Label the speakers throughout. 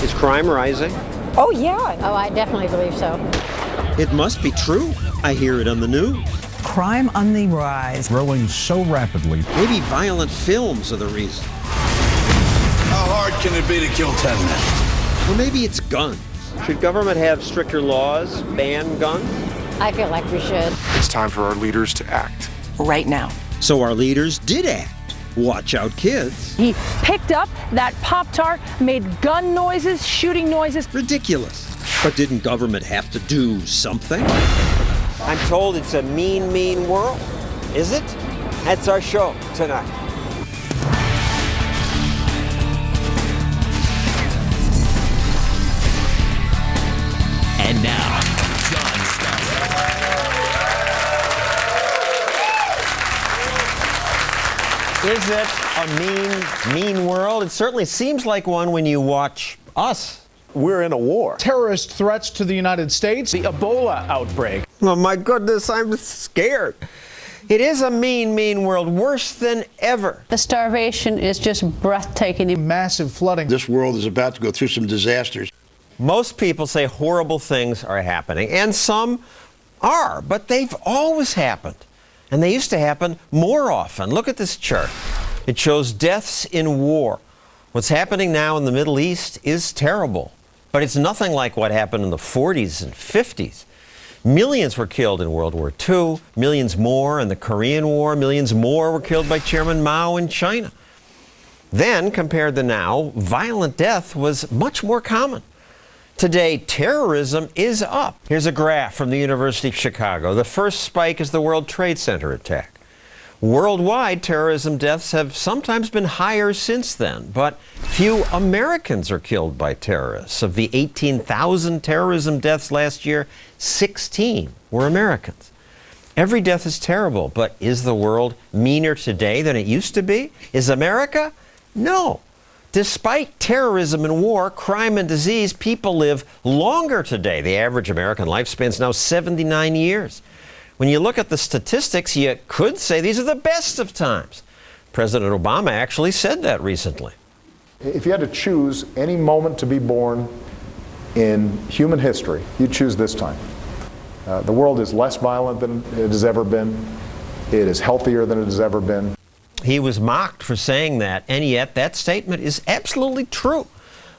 Speaker 1: Is crime rising?
Speaker 2: Oh, yeah.
Speaker 3: Oh, I definitely believe so.
Speaker 1: It must be true. I hear it on the news.
Speaker 2: Crime on the rise.
Speaker 4: Growing so rapidly.
Speaker 1: Maybe violent films are the reason.
Speaker 5: How hard can it be to kill 10 men?
Speaker 1: Or maybe it's guns. Should government have stricter laws, ban guns?
Speaker 3: I feel like we should.
Speaker 6: It's time for our leaders to act.
Speaker 2: Right now.
Speaker 1: So our leaders did act. Watch out, kids.
Speaker 7: He picked up that Pop-Tart, made gun noises, shooting noises.
Speaker 1: Ridiculous. But didn't government have to do something?
Speaker 8: I'm told it's a mean, mean world. Is it? That's our show tonight.
Speaker 9: And now, John Stossel.
Speaker 8: Is it a mean, mean world? It certainly seems like one when you watch us.
Speaker 5: We're in a war.
Speaker 4: Terrorist threats to the United States.
Speaker 10: The Ebola outbreak.
Speaker 8: Oh my goodness, I'm scared. It is a mean, mean world, worse than ever.
Speaker 3: The starvation is just breathtaking.
Speaker 4: Massive flooding.
Speaker 5: This world is about to go through some disasters.
Speaker 8: Most people say horrible things are happening, and some are, but they've always happened. And they used to happen more often. Look at this chart. It shows deaths in war. What's happening now in the Middle East is terrible, but it's nothing like what happened in the 40s and 50s. Millions were killed in World War II, millions more in the Korean War, millions more were killed by Chairman Mao in China. Then, compared to now, violent death was much more common. Today, terrorism is up. Here's a graph from the University of Chicago. The first spike is the World Trade Center attack. Worldwide, terrorism deaths have sometimes been higher since then, but few Americans are killed by terrorists. Of the 18,000 terrorism deaths last year, 16 were Americans. Every death is terrible, but is the world meaner today than it used to be? Is America? No. Despite terrorism and war, crime and disease, people live longer today. The average American lifespan is now 79 years. When you look at the statistics, you could say these are the best of times. President Obama actually said that recently.
Speaker 11: If you had to choose any moment to be born in human history, you'd choose this time. The world is less violent than it has ever been. It is healthier than it has ever been.
Speaker 8: He was mocked for saying that, and yet that statement is absolutely true,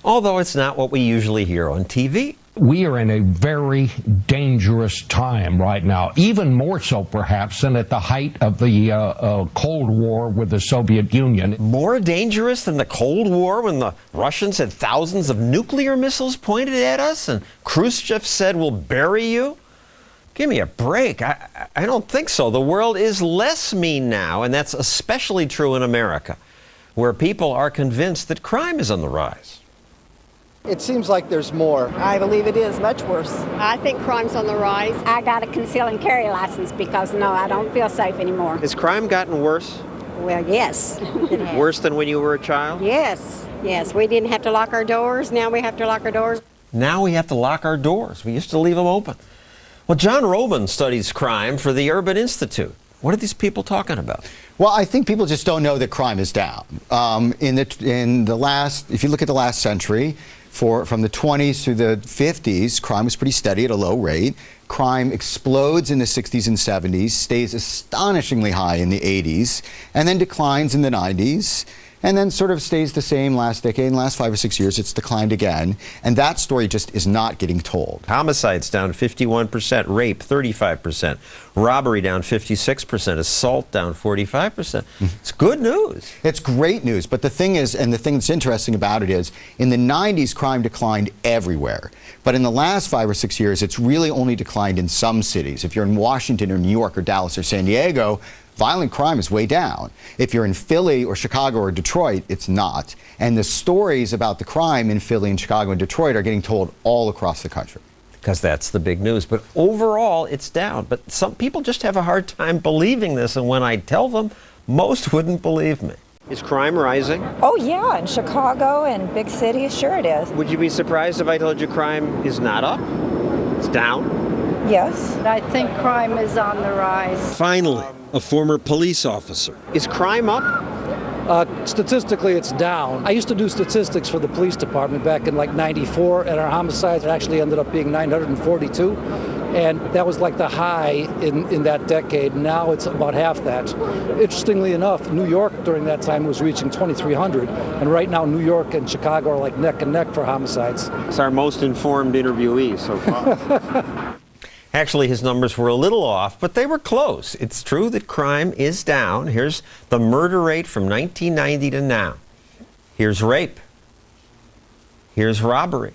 Speaker 8: although it's not what we usually hear on TV.
Speaker 4: We are in a very dangerous time right now, even more so perhaps than at the height of the Cold War with the Soviet Union.
Speaker 8: More dangerous than the Cold War when the Russians had thousands of nuclear missiles pointed at us and Khrushchev said, "We'll bury you"? Give me a break. I don't think so. The world is less mean now, and that's especially true in America, where people are convinced that crime is on the rise.
Speaker 12: It seems like there's more.
Speaker 2: I believe it is much worse.
Speaker 3: I think crime's on the rise.
Speaker 13: I got a conceal and carry license because, no, I don't feel safe anymore.
Speaker 1: Has crime gotten worse?
Speaker 13: Well, yes. It has.
Speaker 1: Worse than when you were a child?
Speaker 13: Yes, yes. We didn't have to lock our doors. Now we have to lock our doors.
Speaker 8: Now we have to lock our doors. We used to leave them open. Well, John Robin studies crime for the Urban Institute. What are these people talking about?
Speaker 14: Well, I think people just don't know that crime is down. In the last, if you look at the last century, from the 20s through the 50s, crime was pretty steady at a low rate. Crime explodes in the 60s and 70s, stays astonishingly high in the 80s, and then declines in the 90s, and then sort of stays the same last decade. In the last 5 or 6 years, it's declined again. And that story just is not getting told.
Speaker 8: Homicides down 51%, rape 35%, robbery down 56%, assault down 45%. It's good news.
Speaker 14: It's great news. But the thing is, and the thing that's interesting about it is, in the 90s, crime declined everywhere. But in the last 5 or 6 years, it's really only declined in some cities. If you're in Washington or New York or Dallas or San Diego, violent crime is way down. If you're in Philly or Chicago or Detroit, it's not. And the stories about the crime in Philly and Chicago and Detroit are getting told all across the country.
Speaker 8: Because that's the big news. But overall, it's down. But some people just have a hard time believing this. And when I tell them, most wouldn't believe me.
Speaker 1: Is crime rising?
Speaker 2: Oh, yeah, in Chicago and big cities, sure it is.
Speaker 1: Would you be surprised if I told you crime is not up? It's down?
Speaker 2: Yes.
Speaker 3: I think crime is on the rise.
Speaker 1: Finally, a former police officer. Is crime up?
Speaker 10: Statistically, it's down. I used to do statistics for the police department back in like '94, and our homicides actually ended up being 942. And that was like the high in that decade. Now it's about half that. Interestingly enough, New York during that time was reaching 2,300. And right now, New York and Chicago are like neck and neck for homicides.
Speaker 1: It's our most informed interviewee so far.
Speaker 8: Actually, his numbers were a little off, but they were close. It's true that crime is down. Here's the murder rate from 1990 to now. Here's rape. Here's robbery.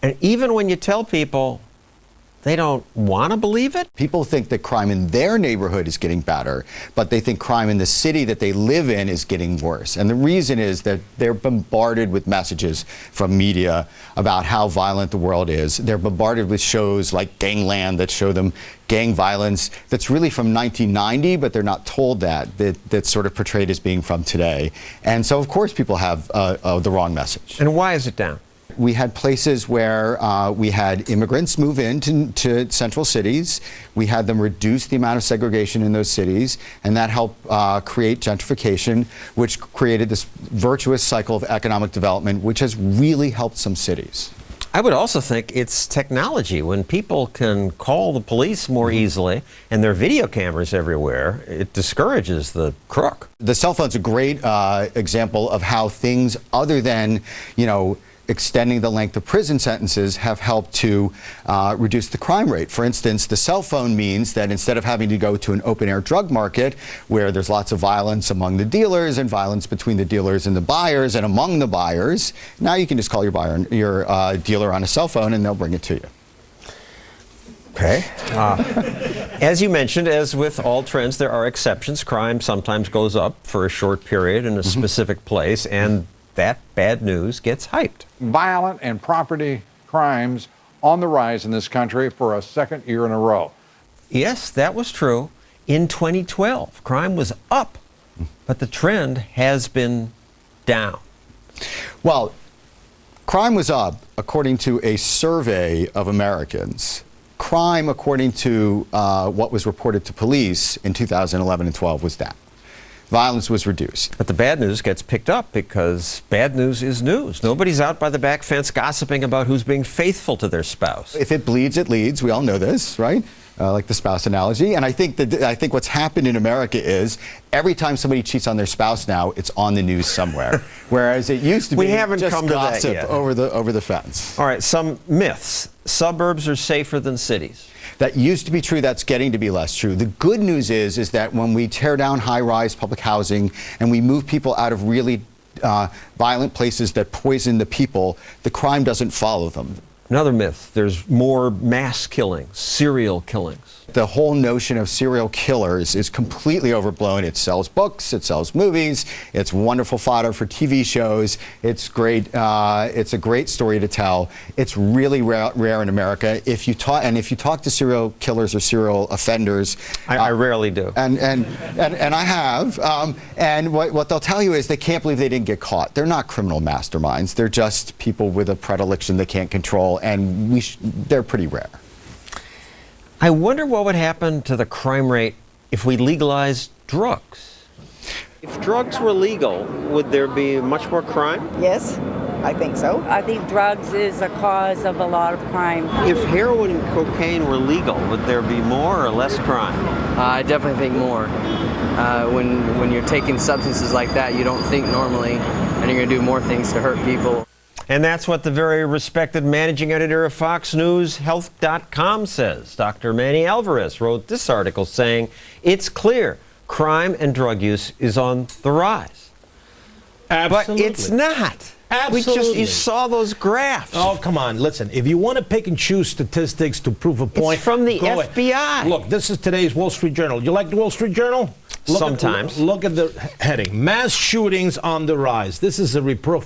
Speaker 8: And even when you tell people, they don't want to believe it.
Speaker 14: People think that crime in their neighborhood is getting better, but they think crime in the city that they live in is getting worse. And the reason is that they're bombarded with messages from media about how violent the world is. They're bombarded with shows like Gangland that show them gang violence that's really from 1990, but they're not told that's sort of portrayed as being from today. And so, of course, people have the wrong message.
Speaker 8: And why is it down?
Speaker 14: We had places where we had immigrants move into central cities. We had them reduce the amount of segregation in those cities, and that helped create gentrification, which created this virtuous cycle of economic development, which has really helped some cities.
Speaker 8: I would also think it's technology. When people can call the police more easily and there are video cameras everywhere, it discourages the crook.
Speaker 14: The cell phone's a great example of how things other than, extending the length of prison sentences have helped to reduce the crime rate. For instance, the cell phone means that instead of having to go to an open-air drug market where there's lots of violence among the dealers and violence between the dealers and the buyers and among the buyers, now you can just call your dealer on a cell phone and they'll bring it to you.
Speaker 8: Okay. As you mentioned, as with all trends, there are exceptions. Crime sometimes goes up for a short period in a specific place, and that bad news gets hyped.
Speaker 15: Violent and property crimes on the rise in this country for a second year in a row.
Speaker 8: Yes, that was true. In 2012, crime was up, but the trend has been down.
Speaker 14: Well, crime was up according to a survey of Americans. Crime, according to what was reported to police in 2011 and 12, was down. Violence was reduced.
Speaker 8: But the bad news gets picked up because bad news is news. Nobody's out by the back fence gossiping about who's being faithful to their spouse.
Speaker 14: If it bleeds, it leads. We all know this, right? Like the spouse analogy. And I think what's happened in America is every time somebody cheats on their spouse now, it's on the news somewhere. Whereas it used to be just
Speaker 8: come
Speaker 14: gossip
Speaker 8: to that yet.
Speaker 14: over the fence.
Speaker 8: All right, some myths. Suburbs are safer than cities.
Speaker 14: That used to be true. That's getting to be less true. The good news is that when we tear down high-rise public housing and we move people out of really violent places that poison the people, the crime doesn't follow them.
Speaker 8: Another myth, there's more mass killings, serial killings.
Speaker 14: The whole notion of serial killers is completely overblown. It sells books, it sells movies, it's wonderful fodder for TV shows. It's great. It's a great story to tell. It's really rare in America. If you talk to serial killers or serial offenders,
Speaker 8: I rarely do.
Speaker 14: And I have. And what they'll tell you is they can't believe they didn't get caught. They're not criminal masterminds. They're just people with a predilection they can't control, and they're pretty rare.
Speaker 8: I wonder what would happen to the crime rate if we legalized drugs.
Speaker 1: If drugs were legal, would there be much more crime?
Speaker 2: Yes, I think so. I think drugs is a cause of a lot of crime.
Speaker 1: If heroin and cocaine were legal, would there be more or less crime?
Speaker 16: I definitely think more. When you're taking substances like that, you don't think normally, and you're going to do more things to hurt people.
Speaker 8: And that's what the very respected managing editor of Fox News Health.com says. Dr. Manny Alvarez wrote this article saying, it's clear crime and drug use is on the rise.
Speaker 17: Absolutely.
Speaker 8: But it's not.
Speaker 17: Absolutely.
Speaker 8: You saw those graphs.
Speaker 17: Oh, come on. Listen, if you want to pick and choose statistics to prove a point.
Speaker 8: It's from the FBI.
Speaker 17: Ahead. Look, this is today's Wall Street Journal. You like the Wall Street Journal?
Speaker 8: Sometimes.
Speaker 17: Look at the heading. Mass shootings on the rise. This is a report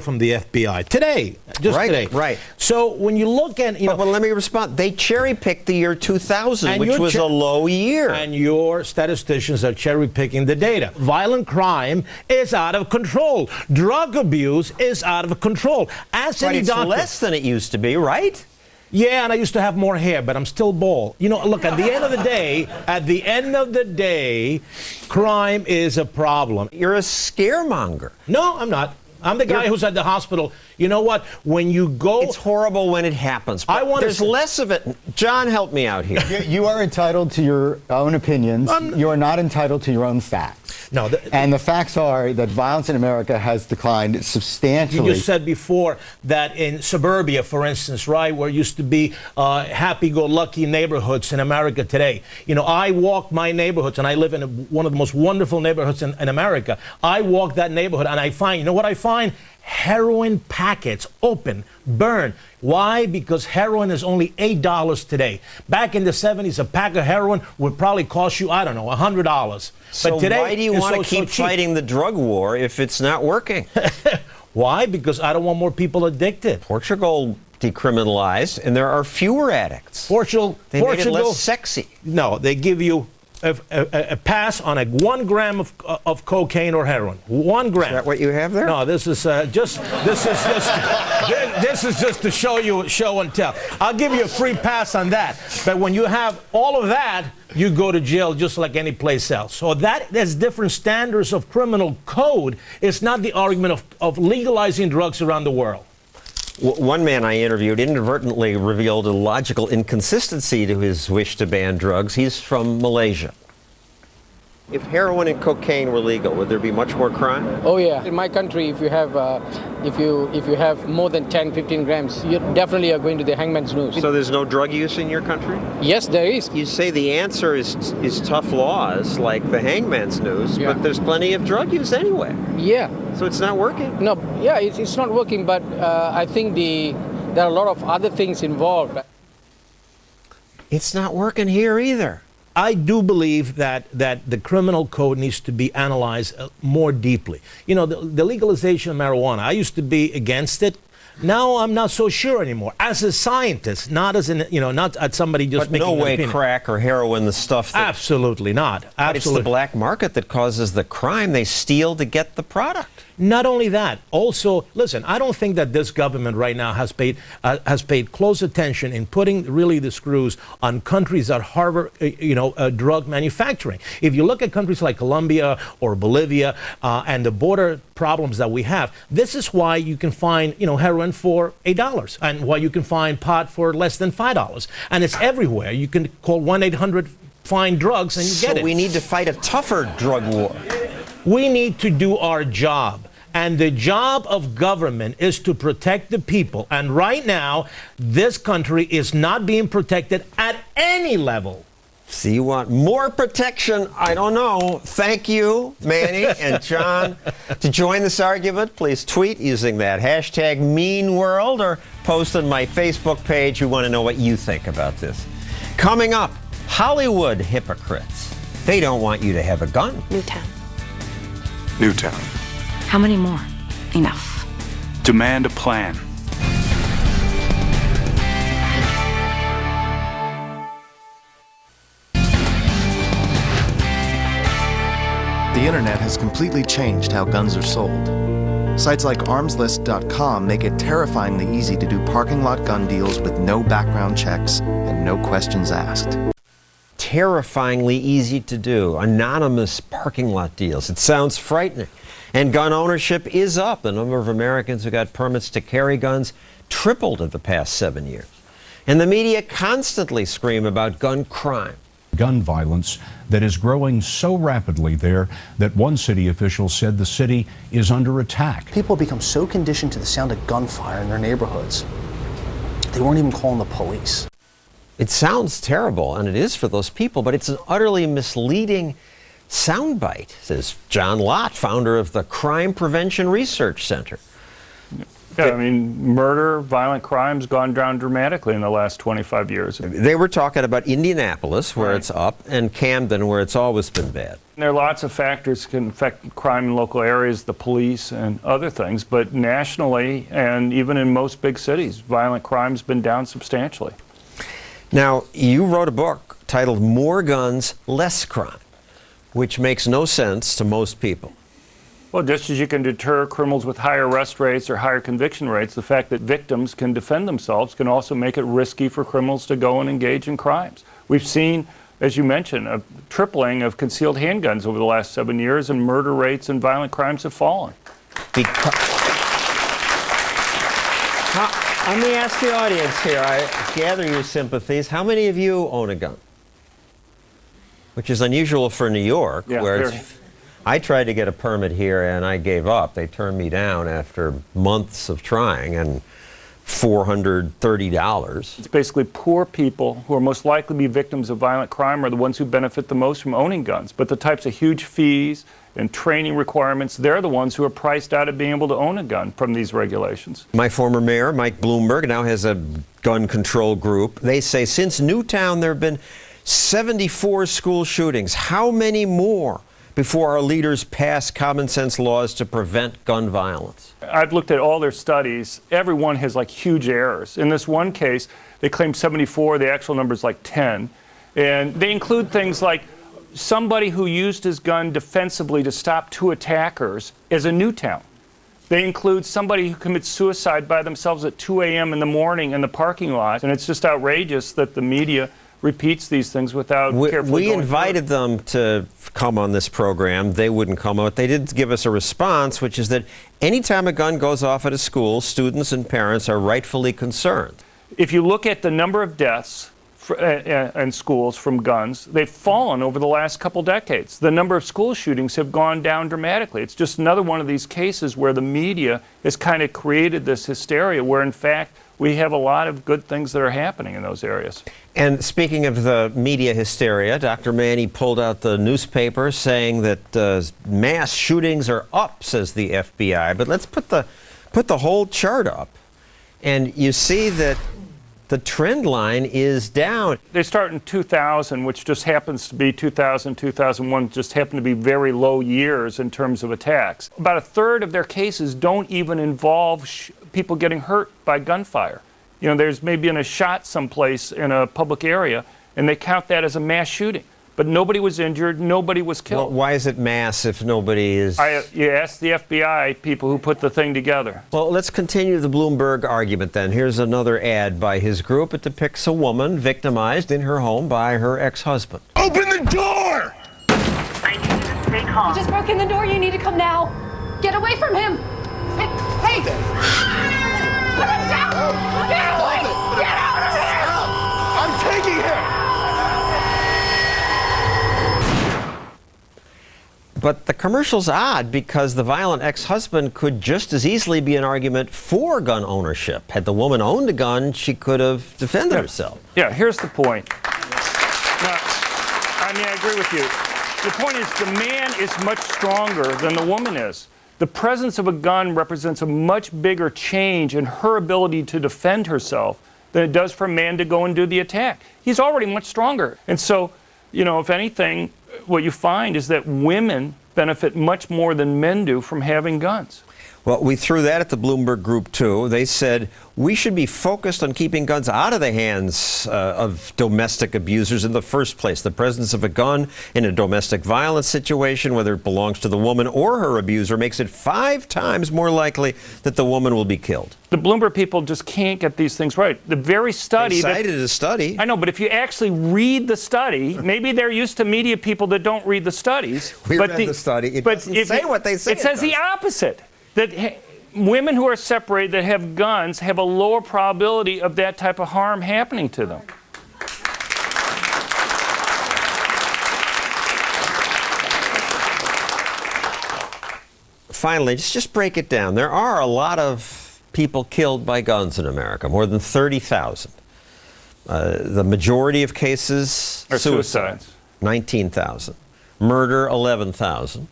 Speaker 17: from the FBI. Today. Just today.
Speaker 8: Right.
Speaker 17: So when you look at...
Speaker 8: But let me respond. They cherry-picked the year 2000, which was a low year.
Speaker 17: And your statisticians are cherry-picking the data. Violent crime is out of control. Drug abuse is out of control. Ask any doctor.
Speaker 8: It's less than it used to be, right?
Speaker 17: Yeah, and I used to have more hair, but I'm still bald. You know, look, at the end of the day, crime is a problem.
Speaker 8: You're a scaremonger.
Speaker 17: No, I'm not. I'm the guy who's at the hospital. You know what? When you go...
Speaker 8: It's horrible when it happens. But there's less of it. John, help me out here.
Speaker 14: You are entitled to your own opinions. You are not entitled to your own facts.
Speaker 17: No.
Speaker 14: And the facts are that violence in America has declined substantially.
Speaker 17: You just said before that in suburbia, for instance, right, where used to be happy-go-lucky neighborhoods in America today. You know, I walk my neighborhoods, and I live in one of the most wonderful neighborhoods in America. I walk that neighborhood, and I find, you know what I find? Heroin packets open, burned. Why? Because heroin is only $8 today. Back in the 70s, a pack of heroin would probably cost you, I don't know, $100.
Speaker 8: So
Speaker 17: but today,
Speaker 8: why do you want to keep fighting the drug war if it's not working?
Speaker 17: Why? Because I don't want more people addicted.
Speaker 8: Portugal decriminalized, and there are fewer addicts.
Speaker 17: Portugal
Speaker 8: made it less sexy.
Speaker 17: No, they give you a pass on 1 gram of cocaine or heroin. 1 gram.
Speaker 8: Is that what you have there?
Speaker 17: No, this is just to show and tell. I'll give you a free pass on that. But when you have all of that, you go to jail just like any place else. So there's different standards of criminal code. It's not the argument of legalizing drugs around the world.
Speaker 8: One man I interviewed inadvertently revealed a logical inconsistency to his wish to ban drugs. He's from Malaysia. If heroin and cocaine were legal, would there be much more crime?
Speaker 18: Oh yeah. In my country, if you have more than 10, 15 grams, you definitely are going to the hangman's noose.
Speaker 8: So there's no drug use in your country?
Speaker 18: Yes, there is.
Speaker 8: You say the answer is tough laws like the hangman's noose, but there's plenty of drug use anyway.
Speaker 18: Yeah.
Speaker 8: So it's not working?
Speaker 18: No, yeah, it's not working, but I think there are a lot of other things involved.
Speaker 8: It's not working here either.
Speaker 17: I do believe that the criminal code needs to be analyzed more deeply. You know, the legalization of marijuana, I used to be against it. Now I'm not so sure anymore. As a scientist, not as not as somebody just making an opinion.
Speaker 8: But no way crack or heroin, the stuff that...
Speaker 17: Absolutely not. Absolutely.
Speaker 8: But it's the black market that causes the crime. They steal to get the product.
Speaker 17: Not only that, also, listen, I don't think that this government right now has paid close attention in putting really the screws on countries that harbor, drug manufacturing. If you look at countries like Colombia or Bolivia and the border problems that we have, this is why you can find, heroin for $8 and why you can find pot for less than $5. And it's everywhere. You can call 1-800-FIND-DRUGS and you get it.
Speaker 8: So we need to fight a tougher drug war.
Speaker 17: We need to do our job. And the job of government is to protect the people. And right now, this country is not being protected at any level.
Speaker 8: So you want more protection? I don't know. Thank you, Manny and John. To join this argument, please tweet using that hashtag #MeanWorld or post on my Facebook page. We want to know what you think about this. Coming up, Hollywood hypocrites. They don't want you to have a gun.
Speaker 3: Newtown.
Speaker 6: Newtown.
Speaker 19: How many more? Enough.
Speaker 6: Demand a plan.
Speaker 20: The internet has completely changed how guns are sold. Sites like armslist.com make it terrifyingly easy to do parking lot gun deals with no background checks and no questions asked.
Speaker 8: Terrifyingly easy to do. Anonymous parking lot deals. It sounds frightening. And gun ownership is up. The number of Americans who got permits to carry guns tripled in the past 7 years. And the media constantly scream about gun crime.
Speaker 21: Gun violence that is growing so rapidly there that one city official said the city is under attack.
Speaker 22: People become so conditioned to the sound of gunfire in their neighborhoods, they weren't even calling the police.
Speaker 8: It sounds terrible, and it is for those people, but it's an utterly misleading soundbite, says John Lott, founder of the Crime Prevention Research Center.
Speaker 23: Yeah, I mean, murder, violent crimes gone down dramatically in the last 25 years.
Speaker 8: They were talking about Indianapolis, where it's up, and Camden, where it's always been bad.
Speaker 23: There are lots of factors that can affect crime in local areas, the police and other things, but nationally and even in most big cities, violent crime's been down substantially.
Speaker 8: Now, you wrote a book titled More Guns, Less Crime, which makes no sense to most people.
Speaker 23: Well, just as you can deter criminals with higher arrest rates or higher conviction rates, the fact that victims can defend themselves can also make it risky for criminals to go and engage in crimes. We've seen, as you mentioned, a tripling of concealed handguns over the last 7 years, and murder rates and violent crimes have fallen.
Speaker 8: Let me ask the audience here. I gather your sympathies. How many of you own a gun? Which is unusual for New York, where I tried to get a permit here and I gave up. They turned me down after months of trying, and $430.
Speaker 23: It's basically poor people who are most likely to be victims of violent crime are the ones who benefit the most from owning guns. But the types of huge fees and training requirements, they're the ones who are priced out of being able to own a gun from these regulations.
Speaker 8: My former mayor, Mike Bloomberg, now has a gun control group. They say since Newtown there have been 74 school shootings. How many more before our leaders pass common sense laws to prevent gun violence?
Speaker 23: I've looked at all their studies. Every one has like huge errors. In this one case, they claim 74. The actual number is like 10. And they include things like somebody who used his gun defensively to stop two attackers as a Newtown. They include somebody who commits suicide by themselves at 2 a.m. in the morning in the parking lot. And it's just outrageous that the media repeats these things without carefully
Speaker 8: We invited them to come on this program. They wouldn't come out. They did give us a response, which is that anytime a gun goes off at a school, students and parents are rightfully concerned.
Speaker 23: If you look at the number of deaths in schools from guns, they've fallen over the last couple decades. The number of school shootings have gone down dramatically. It's just another one of these cases where the media has kind of created this hysteria where, in fact, we have a lot of good things that are happening in those areas.
Speaker 8: And speaking of the media hysteria, Dr. Manny pulled out the newspaper saying that mass shootings are up, says the FBI. But let's put the whole chart up. And you see that the trend line is down.
Speaker 23: They start in 2000, which just happens to be 2000, 2001, just happen to be very low years in terms of attacks. About a third of their cases don't even involve people getting hurt by gunfire. You know, there's maybe been a shot someplace in a public area, and they count that as a mass shooting. But nobody was injured, nobody was killed.
Speaker 8: Well, why is it mass if nobody is...
Speaker 23: You ask the FBI people who put the thing together.
Speaker 8: Well, let's continue the Bloomberg argument then. Here's another ad by his group. It depicts a woman victimized in her home by her ex-husband.
Speaker 5: Open the door!
Speaker 7: I need you to stay calm.
Speaker 3: He just broke in the door. You need to come now. Get away from him. Hey! Put him down! Get away! Get out of here!
Speaker 5: I'm taking him!
Speaker 8: But the commercial's odd because the violent ex-husband could just as easily be an argument for gun ownership. Had the woman owned a gun, she could have defended herself.
Speaker 23: Yeah, here's the point. Now, I mean, I agree with you. The point is the man is much stronger than the woman is. The presence of a gun represents a much bigger change in her ability to defend herself than it does for a man to go and do the attack. He's already much stronger. And so, you know, if anything, what you find is that women benefit much more than men do from having guns.
Speaker 8: Well, we threw that at the Bloomberg group, too. They said we should be focused on keeping guns out of the hands of domestic abusers in the first place. The presence of a gun in a domestic violence situation, whether it belongs to the woman or her abuser, makes it 5 times more likely that the woman will be killed.
Speaker 23: The Bloomberg people just can't get these things right. The very study...
Speaker 8: They cited a study.
Speaker 23: I know, but if you actually read the study, maybe they're used to media people that don't read the studies.
Speaker 8: We read the study. It doesn't say what they say.
Speaker 23: It says the opposite. That women who are separated that have guns have a lower probability of that type of harm happening to them.
Speaker 8: Finally, just break it down. There are a lot of people killed by guns in America, more than 30,000. The majority of cases
Speaker 23: are suicides.
Speaker 8: 19,000. Murder, 11,000.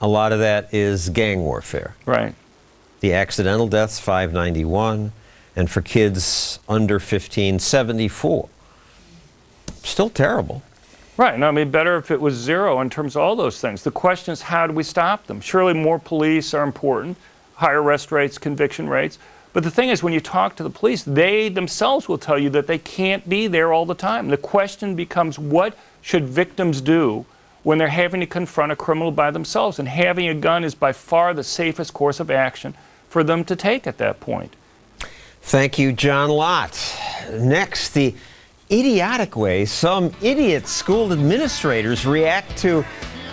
Speaker 8: A lot of that is gang warfare.
Speaker 23: Right.
Speaker 8: The accidental deaths, 591. And for kids under 15, 74. Still terrible.
Speaker 23: Right. No, I mean, better if it was 0 in terms of all those things. The question is, how do we stop them? Surely more police are important, higher arrest rates, conviction rates. But the thing is, when you talk to the police, they themselves will tell you that they can't be there all the time. The question becomes, what should victims do when they're having to confront a criminal by themselves. And having a gun is by far the safest course of action for them to take at that point.
Speaker 8: Thank you, John Lott. Next, the idiotic way some idiot school administrators react to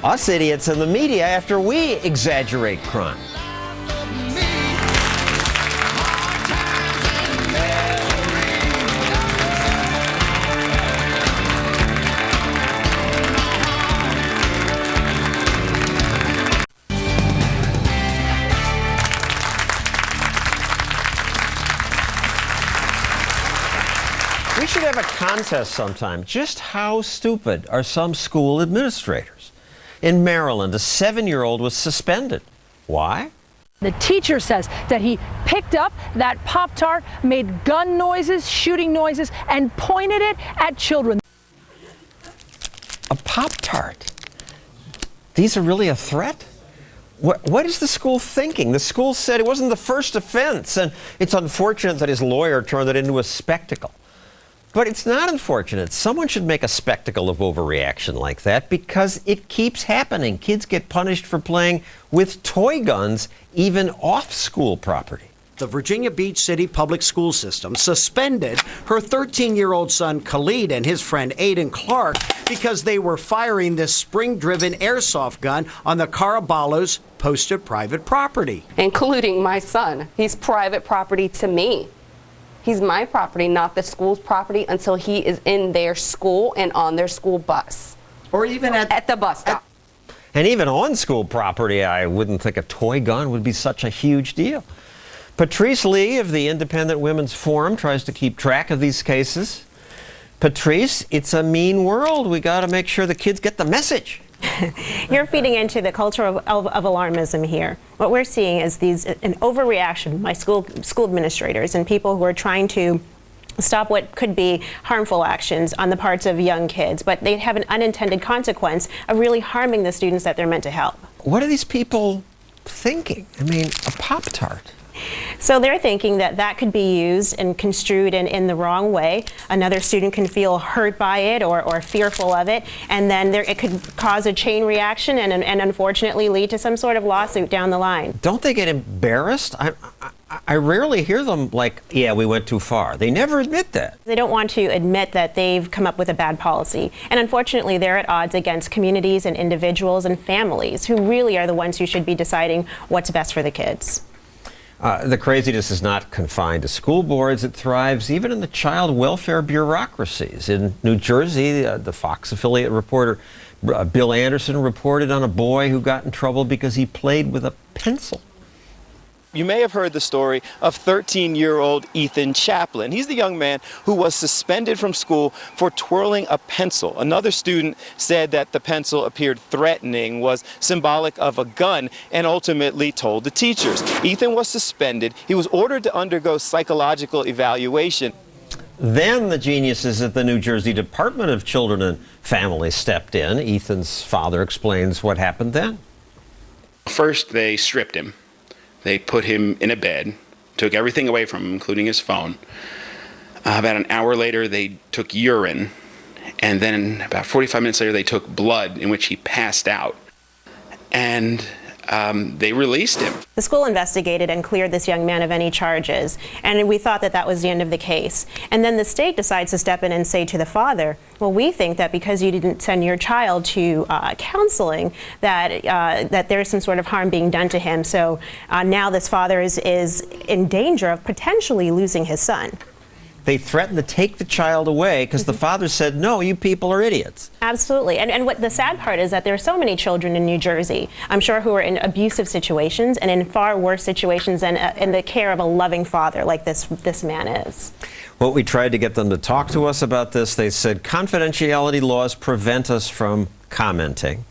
Speaker 8: us idiots in the media after we exaggerate crime. We should have a contest sometime. Just how stupid are some school administrators? In Maryland, a 7-year-old was suspended. Why?
Speaker 3: The teacher says that he picked up that Pop-Tart, made gun noises, shooting noises, and pointed it at children.
Speaker 8: A Pop-Tart? These are really a threat? What is the school thinking? The school said it wasn't the first offense, and it's unfortunate that his lawyer turned it into a spectacle. But it's not unfortunate. Someone should make a spectacle of overreaction like that because it keeps happening. Kids get punished for playing with toy guns, even off school property.
Speaker 4: The Virginia Beach City Public School System suspended her 13-year-old son Khalid and his friend Aiden Clark because they were firing this spring-driven airsoft gun on the Caraballo's posted private property.
Speaker 9: Including my son. He's private property to me. He's my property, not the school's property, until he is in their school and on their school bus.
Speaker 4: Or even
Speaker 9: at the bus stop.
Speaker 8: And even on school property, I wouldn't think a toy gun would be such a huge deal. Patrice Lee of the Independent Women's Forum tries to keep track of these cases. Patrice, it's a mean world. We got to make sure the kids get the message.
Speaker 11: You're feeding into the culture of alarmism here. What we're seeing is an overreaction by school administrators and people who are trying to stop what could be harmful actions on the parts of young kids, but they have an unintended consequence of really harming the students that they're meant to help.
Speaker 8: What are these people thinking? I mean, a Pop-Tart.
Speaker 11: So they're thinking that that could be used and construed in the wrong way. Another student can feel hurt by it or fearful of it, and then it could cause a chain reaction and unfortunately lead to some sort of lawsuit down the line.
Speaker 8: Don't they get embarrassed? I rarely hear them like, yeah, we went too far. They never admit that.
Speaker 11: They don't want to admit that they've come up with a bad policy. And unfortunately, they're at odds against communities and individuals and families who really are the ones who should be deciding what's best for the kids.
Speaker 8: The craziness is not confined to school boards. It thrives even in the child welfare bureaucracies. In New Jersey, the Fox affiliate reporter Bill Anderson reported on a boy who got in trouble because he played with a pencil.
Speaker 24: You may have heard the story of 13-year-old Ethan Chaplin. He's the young man who was suspended from school for twirling a pencil. Another student said that the pencil appeared threatening, was symbolic of a gun, and ultimately told the teachers. Ethan was suspended. He was ordered to undergo psychological evaluation.
Speaker 8: Then the geniuses at the New Jersey Department of Children and Families stepped in. Ethan's father explains what happened then.
Speaker 25: First, they stripped him. They put him in a bed, took everything away from him, including his phone. About an hour later, they took urine. And then about 45 minutes later, they took blood in which he passed out. And they released him.
Speaker 11: The school investigated and cleared this young man of any charges, and we thought that that was the end of the case. And then the state decides to step in and say to the father, well, we think that because you didn't send your child to counseling, that there's some sort of harm being done to him. So now this father is in danger of potentially losing his son.
Speaker 8: They threatened to take the child away because the father said, no, you people are idiots.
Speaker 11: Absolutely. And what the sad part is that there are so many children in New Jersey, I'm sure, who are in abusive situations and in far worse situations than in the care of a loving father like this man is.
Speaker 8: Well, we tried to get them to talk to us about this. They said confidentiality laws prevent us from commenting.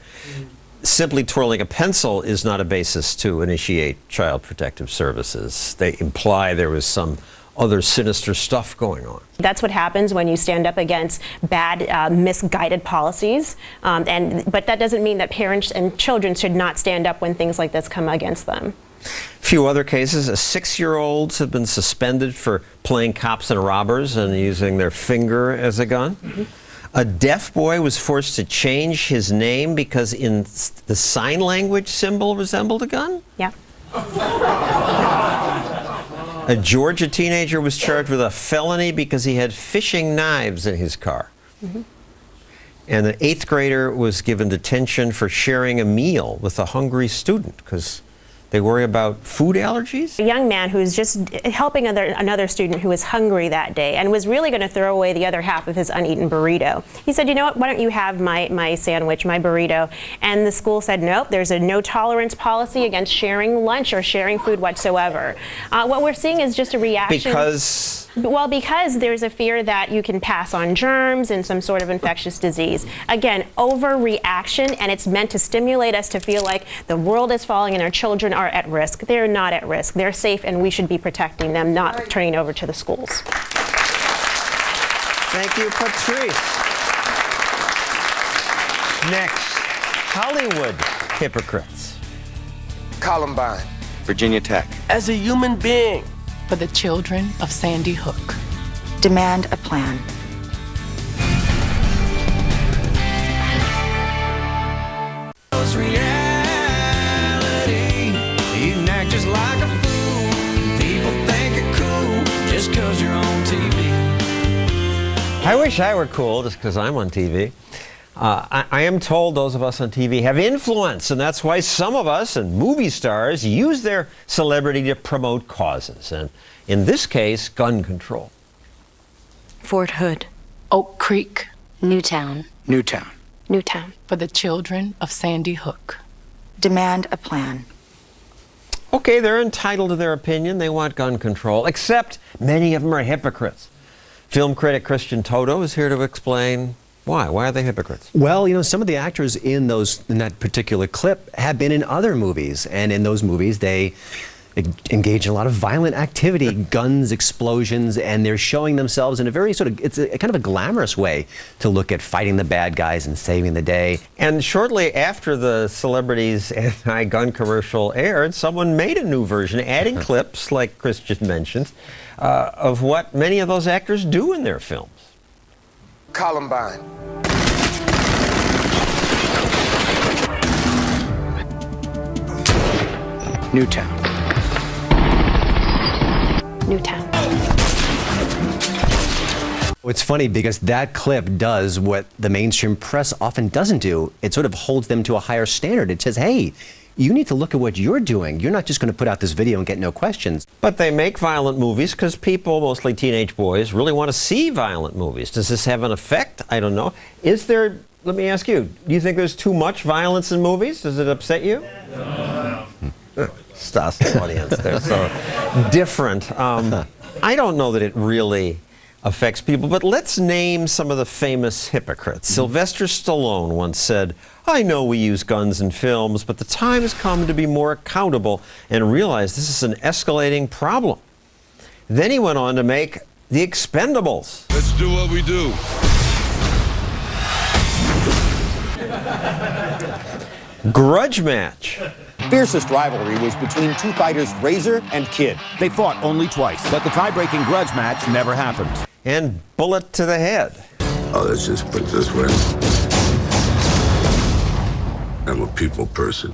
Speaker 8: Simply twirling a pencil is not a basis to initiate Child Protective Services. They imply there was some other sinister stuff going on.
Speaker 11: That's what happens when you stand up against bad, misguided policies. But that doesn't mean that parents and children should not stand up when things like this come against them.
Speaker 8: A few other cases. 6-year-olds have been suspended for playing cops and robbers and using their finger as a gun. A deaf boy was forced to change his name because in the sign language symbol resembled a gun?
Speaker 11: Yeah.
Speaker 8: A Georgia teenager was charged with a felony because he had fishing knives in his car.
Speaker 11: Mm-hmm.
Speaker 8: And an 8th grader was given detention for sharing a meal with a hungry student because they worry about food allergies?
Speaker 11: A young man who was just helping another student who was hungry that day and was really going to throw away the other half of his uneaten burrito. He said, you know what, why don't you have my sandwich, my burrito? And the school said, nope, there's a no tolerance policy against sharing lunch or sharing food whatsoever. What we're seeing is just a reaction. Well, because there's a fear that you can pass on germs and some sort of infectious disease. Again, overreaction, and it's meant to stimulate us to feel like the world is falling and our children are at risk. They're not at risk. They're safe, and we should be protecting them, not turning over to the schools.
Speaker 8: Thank you, Patrice. Next, Hollywood hypocrites.
Speaker 2: Columbine.
Speaker 24: Virginia Tech.
Speaker 2: As a human being.
Speaker 10: For the children of Sandy Hook.
Speaker 19: Demand a plan.
Speaker 12: Reality, you can act just like a fool. People think you're cool just because you're on TV.
Speaker 8: I wish I were cool just because I'm on TV. I am told those of us on TV have influence, and that's why some of us and movie stars use their celebrity to promote causes, and in this case, gun control.
Speaker 19: Fort Hood.
Speaker 10: Oak Creek.
Speaker 19: Newtown.
Speaker 24: Newtown.
Speaker 10: Newtown. For the children of Sandy Hook.
Speaker 19: Demand a plan.
Speaker 8: Okay, they're entitled to their opinion. They want gun control, except many of them are hypocrites. Film critic Christian Toto is here to explain why. Why are they hypocrites?
Speaker 13: Well, you know, some of the actors in that particular clip have been in other movies, and in those movies they engage in a lot of violent activity, guns, explosions, and they're showing themselves in a very it's a kind of a glamorous way to look at fighting the bad guys and saving the day.
Speaker 8: And shortly after the celebrity's anti-gun commercial aired, someone made a new version, adding clips, like Christian mentions, of what many of those actors do in their films.
Speaker 2: Columbine.
Speaker 24: Newtown.
Speaker 10: Newtown.
Speaker 13: It's funny because that clip does what the mainstream press often doesn't do. It sort of holds them to a higher standard. It says, hey, you need to look at what you're doing. You're not just going to put out this video and get no questions.
Speaker 8: But they make violent movies because people, mostly teenage boys, really want to see violent movies. Does this have an effect? I don't know. Is there, let me ask you, do you think there's too much violence in movies? Does it upset you? No. Stossel audience, they're so different. I don't know that it really affects people, but let's name some of the famous hypocrites. Sylvester Stallone once said, I know we use guns in films, but the time has come to be more accountable and realize this is an escalating problem. Then he went on to make The Expendables.
Speaker 5: Let's do what we do.
Speaker 8: Grudge Match.
Speaker 15: Fiercest rivalry was between two fighters, Razor and Kid. They fought only twice, but the tie-breaking grudge match never happened.
Speaker 8: And Bullet to the Head.
Speaker 5: Oh, let's just put it this way. I'm a people person.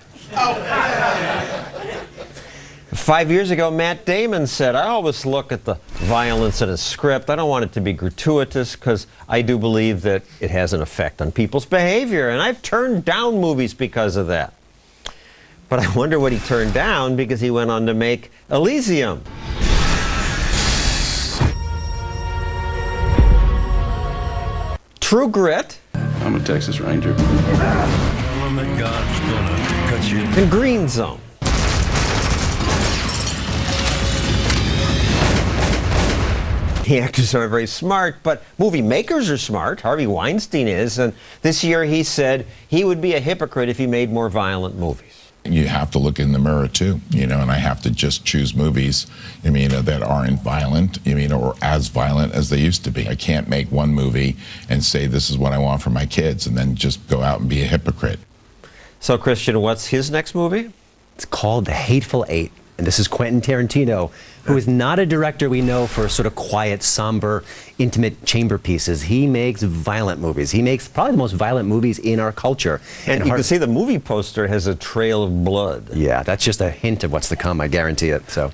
Speaker 8: 5 years ago, Matt Damon said, I always look at the violence in a script. I don't want it to be gratuitous because I do believe that it has an effect on people's behavior. And I've turned down movies because of that. But I wonder what he turned down because he went on to make Elysium. True Grit.
Speaker 5: I'm a Texas Ranger.
Speaker 8: And Green Zone. The actors are very smart, but movie makers are smart. Harvey Weinstein is, and this year he said he would be a hypocrite if he made more violent movies.
Speaker 26: You have to look in the mirror too, and I have to just choose movies, that aren't violent, or as violent as they used to be. I can't make one movie and say this is what I want for my kids and then just go out and be a hypocrite.
Speaker 8: So Christian, what's his next movie?
Speaker 13: It's called The Hateful Eight. And this is Quentin Tarantino, who is not a director we know for sort of quiet, somber, intimate chamber pieces. He makes violent movies. He makes probably the most violent movies in our culture.
Speaker 8: And you can see the movie poster has a trail of blood.
Speaker 13: Yeah, that's just a hint of what's to come, I guarantee it. So.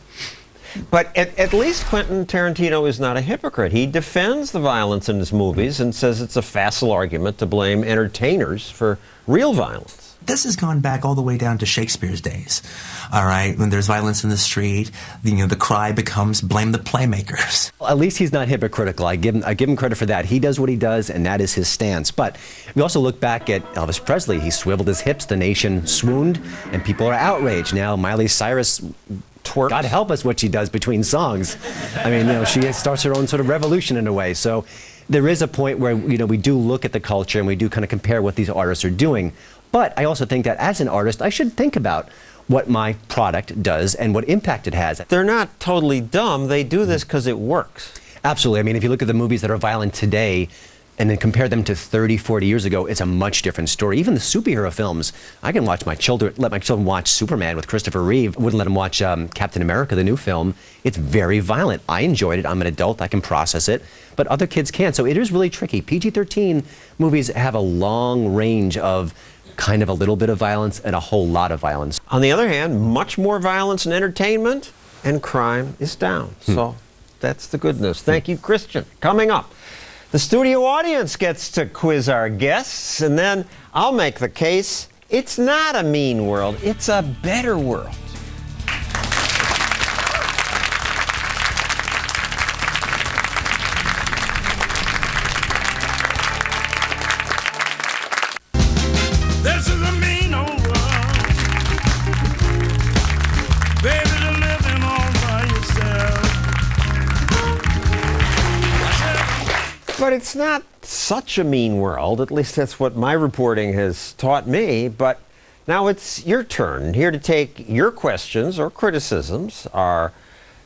Speaker 8: But at least Quentin Tarantino is not a hypocrite. He defends the violence in his movies and says it's a facile argument to blame entertainers for real violence.
Speaker 1: This has gone back all the way down to Shakespeare's days. All right, when there's violence in the street, the cry becomes blame the playmakers.
Speaker 13: Well, at least he's not hypocritical. I give him credit for that. He does what he does, and that is his stance. But we also look back at Elvis Presley. He swiveled his hips, the nation swooned, and people are outraged. Now Miley Cyrus twerks. God help us what she does between songs. I mean, she starts her own sort of revolution in a way. So there is a point where, we do look at the culture and we do kind of compare what these artists are doing. But I also think that as an artist, I should think about what my product does and what impact it has.
Speaker 8: They're not totally dumb. They do this because it works.
Speaker 13: Absolutely. I mean, if you look at the movies that are violent today and then compare them to 30, 40 years ago, it's a much different story. Even the superhero films, I can watch let my children watch Superman with Christopher Reeve. Wouldn't let them watch Captain America, the new film. It's very violent. I enjoyed it. I'm an adult. I can process it. But other kids can't. So it is really tricky. PG-13 movies have a long range of kind of a little bit of violence and a whole lot of violence.
Speaker 8: On the other hand, much more violence in entertainment and crime is down. So that's the good news. Thank you, Christian. Coming up, the studio audience gets to quiz our guests, and then I'll make the case it's not a mean world, it's a better world.
Speaker 12: This is a mean old world. Baby, to living all by yourself.
Speaker 8: But it's not such a mean world. At least that's what my reporting has taught me. But now it's your turn. Here to take your questions or criticisms are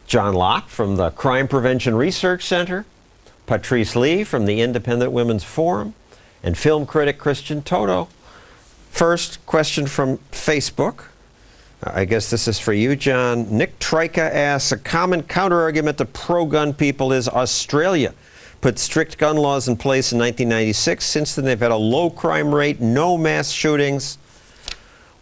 Speaker 8: John Locke from the Crime Prevention Research Center, Patrice Lee from the Independent Women's Forum, and film critic Christian Toto. First question from Facebook. I guess this is for you, John. Nick Trika asks, a common counter-argument to pro-gun people is Australia put strict gun laws in place in 1996. Since then, they've had a low crime rate, no mass shootings.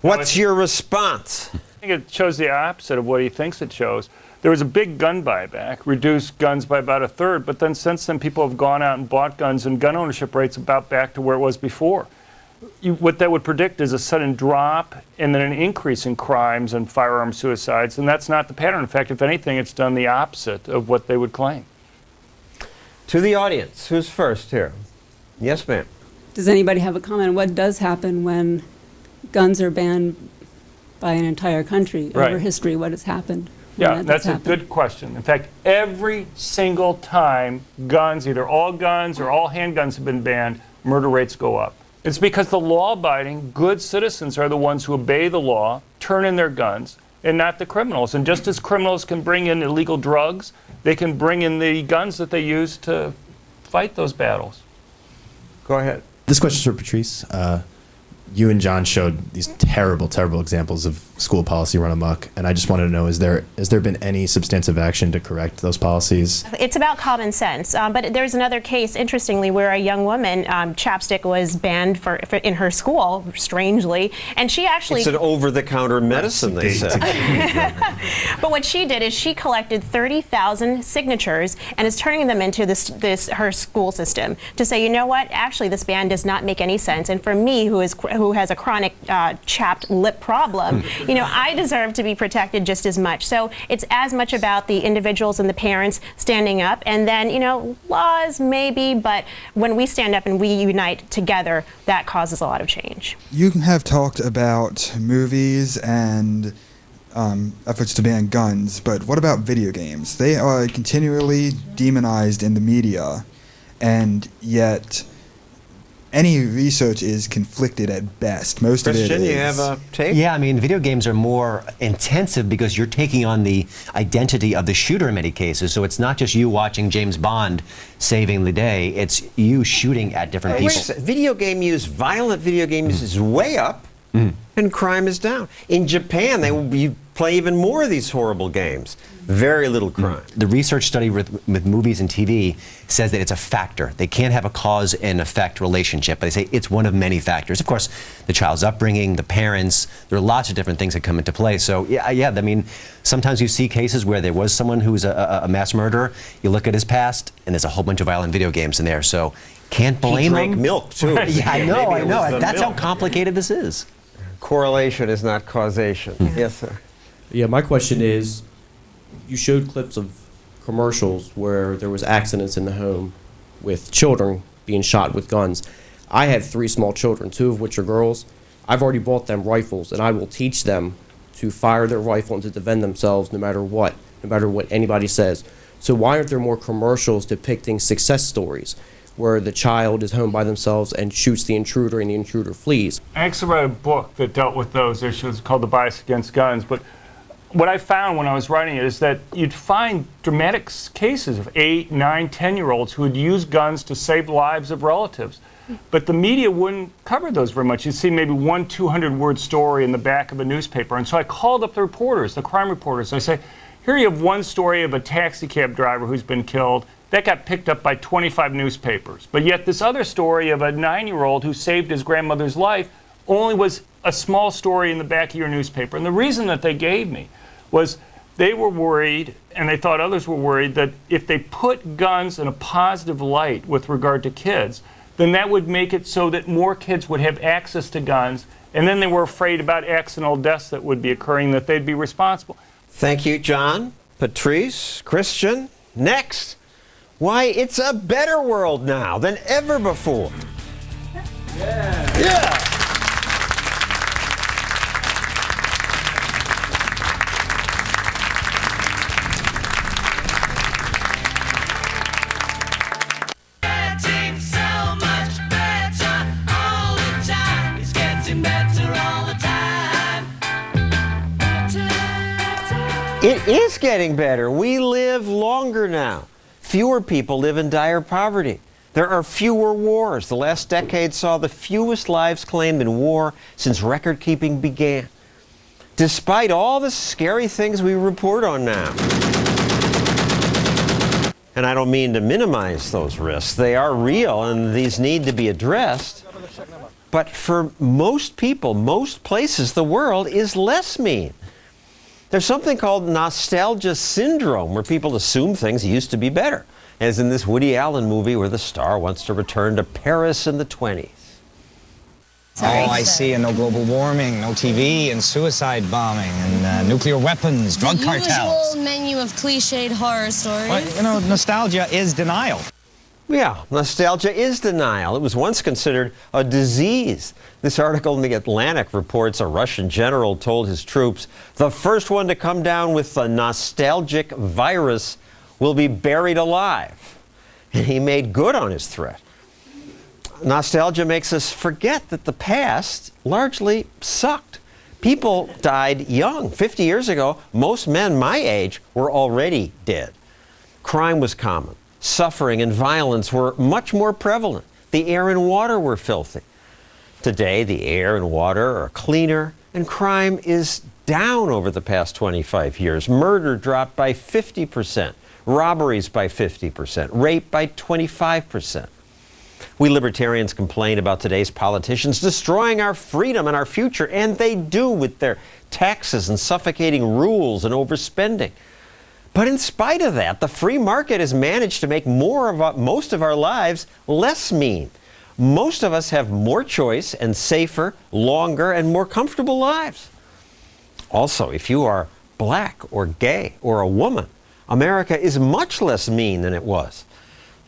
Speaker 8: What's your response?
Speaker 23: I think it shows the opposite of what he thinks it shows. There was a big gun buyback, reduced guns by about a third, but then since then people have gone out and bought guns and gun ownership rates about back to where it was before. What that would predict is a sudden drop and then an increase in crimes and firearm suicides, and that's not the pattern. In fact, if anything, it's done the opposite of what they would claim.
Speaker 8: To the audience, who's first here? Yes, ma'am.
Speaker 6: Does anybody have a comment on what does happen when guns are banned by an entire country
Speaker 23: Right.
Speaker 6: over history? What has happened?
Speaker 23: Yeah, that's a good question. In fact, every single time guns, either all guns or all handguns have been banned, murder rates go up. It's because the law-abiding, good citizens are the ones who obey the law, turn in their guns, and not the criminals. And just as criminals can bring in illegal drugs, they can bring in the guns that they use to fight those battles.
Speaker 8: Go ahead.
Speaker 14: This question is for Patrice. You and John showed these terrible, terrible examples of school policy run amok, and I just wanted to know, has there been any substantive action to correct those policies?
Speaker 11: It's about common sense, but there's another case, interestingly, where a young woman, chapstick was banned for in her school, strangely, and she actually...
Speaker 8: It's an over-the-counter medicine, they say.
Speaker 11: But what she did is she collected 30,000 signatures and is turning them into her school system to say, you know what, actually this ban does not make any sense, and for me, who has a chronic chapped lip problem, I deserve to be protected just as much. So it's as much about the individuals and the parents standing up, and then, laws maybe, but when we stand up and we unite together, that causes a lot of change.
Speaker 16: You have talked about movies and efforts to ban guns, but what about video games? They are continually demonized in the media, and yet any research is conflicted at best. Most of it is.
Speaker 8: Christian, you have a take?
Speaker 13: Yeah, I mean, video games are more intensive because you're taking on the identity of the shooter in many cases. So it's not just you watching James Bond saving the day, it's you shooting at different people.
Speaker 8: Video game use, violent video game use is way up, and crime is down. In Japan, you play even more of these horrible games. Very little crime.
Speaker 13: The research study with movies and TV says that it's a factor. They can't have a cause and effect relationship, but they say it's one of many factors. Of course, the child's upbringing, the parents, there are lots of different things that come into play. So yeah, I mean, sometimes you see cases where there was someone who's a mass murderer, you look at his past, and there's a whole bunch of violent video games in there. So can't blame him.
Speaker 8: He drank milk, too.
Speaker 13: Yeah, I know. That's how complicated this is.
Speaker 8: Correlation is not causation. Yes, sir.
Speaker 7: Yeah, my question is, you showed clips of commercials where there was accidents in the home with children being shot with guns. I have 3 small children, 2 of which are girls. I've already bought them rifles, and I will teach them to fire their rifle and to defend themselves no matter what anybody says. So why aren't there more commercials depicting success stories where the child is home by themselves and shoots the intruder and the intruder flees?
Speaker 23: I actually read a book that dealt with those issues called The Bias Against Guns, but what I found when I was writing it is that you'd find dramatic cases of 8, 9, 10-year-olds who would use guns to save lives of relatives. But the media wouldn't cover those very much. You'd see maybe 1 200-word story in the back of a newspaper. And so I called up the reporters, the crime reporters. I say, here you have one story of a taxi cab driver who's been killed. That got picked up by 25 newspapers. But yet this other story of a 9-year-old who saved his grandmother's life only was a small story in the back of your newspaper. And the reason that they gave me was they were worried, and they thought others were worried, that if they put guns in a positive light with regard to kids, then that would make it so that more kids would have access to guns, and then they were afraid about accidental deaths that would be occurring, that they'd be responsible.
Speaker 8: Thank you, John, Patrice, Christian. Next, why it's a better world now than ever before. Yeah. It is getting better. We live longer now. Fewer people live in dire poverty. There are fewer wars. The last decade saw the fewest lives claimed in war since record-keeping began. Despite all the scary things we report on now. And I don't mean to minimize those risks. They are real and these need to be addressed. But for most people, most places, the world is less mean. There's something called nostalgia syndrome, where people assume things used to be better, as in this Woody Allen movie where the star wants to return to Paris in the 20s.
Speaker 17: All I see are no global warming, no TV, and suicide bombing, and nuclear weapons, drug cartels.
Speaker 18: Usual menu of cliched horror stories.
Speaker 17: Well, you know, nostalgia is denial.
Speaker 8: Yeah, nostalgia is denial. It was once considered a disease. This article in The Atlantic reports a Russian general told his troops, the first one to come down with the nostalgic virus will be buried alive. And he made good on his threat. Nostalgia makes us forget that the past largely sucked. People died young. 50 years ago, most men my age were already dead. Crime was common. Suffering and violence were much more prevalent. The air and water were filthy. Today, the air and water are cleaner, and crime is down over the past 25 years. Murder dropped by 50%, robberies by 50%, rape by 25%. We libertarians complain about today's politicians destroying our freedom and our future, and they do with their taxes and suffocating rules and overspending. But in spite of that, the free market has managed to make most of our lives less mean. Most of us have more choice and safer, longer, and more comfortable lives. Also, if you are black or gay or a woman, America is much less mean than it was.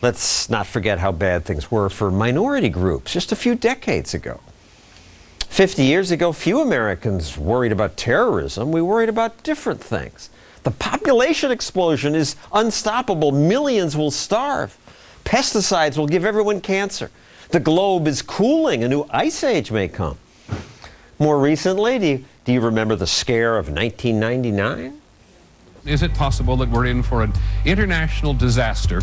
Speaker 8: Let's not forget how bad things were for minority groups just a few decades ago. 50 years ago, few Americans worried about terrorism. We worried about different things. The population explosion is unstoppable. Millions will starve. Pesticides will give everyone cancer. The globe is cooling. A new ice age may come. More recently, do you remember the scare of 1999?
Speaker 3: Is it possible that we're in for an international disaster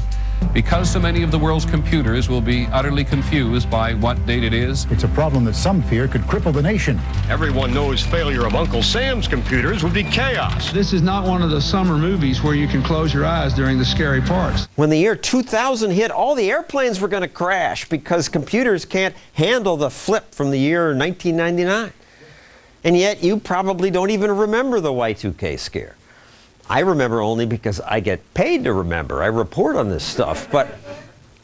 Speaker 3: because so many of the world's computers will be utterly confused by what date it is?
Speaker 15: It's a problem that some fear could cripple the nation.
Speaker 3: Everyone knows failure of Uncle Sam's computers would be chaos.
Speaker 4: This is not one of the summer movies where you can close your eyes during the scary parts.
Speaker 8: When the year 2000 hit, all the airplanes were going to crash because computers can't handle the flip from the year 1999. And yet you probably don't even remember the Y2K scare. I remember only because I get paid to remember. I report on this stuff. But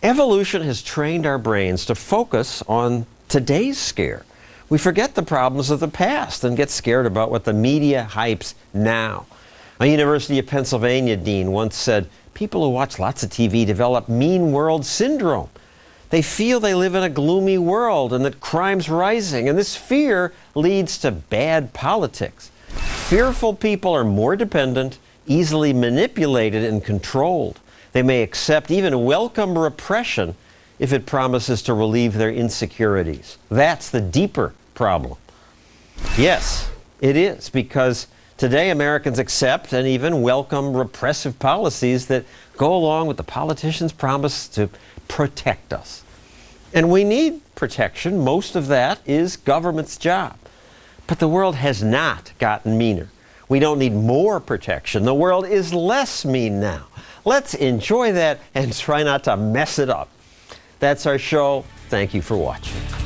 Speaker 8: evolution has trained our brains to focus on today's scare. We forget the problems of the past and get scared about what the media hypes now. A University of Pennsylvania dean once said, people who watch lots of TV develop mean world syndrome. They feel they live in a gloomy world and that crime's rising, and this fear leads to bad politics. Fearful people are more dependent, easily manipulated and controlled. They may accept, even welcome repression if it promises to relieve their insecurities. That's the deeper problem. Yes, it is, because today Americans accept and even welcome repressive policies that go along with the politicians' promise to protect us. And we need protection. Most of that is government's job. But the world has not gotten meaner. We don't need more protection. The world is less mean now. Let's enjoy that and try not to mess it up. That's our show. Thank you for watching.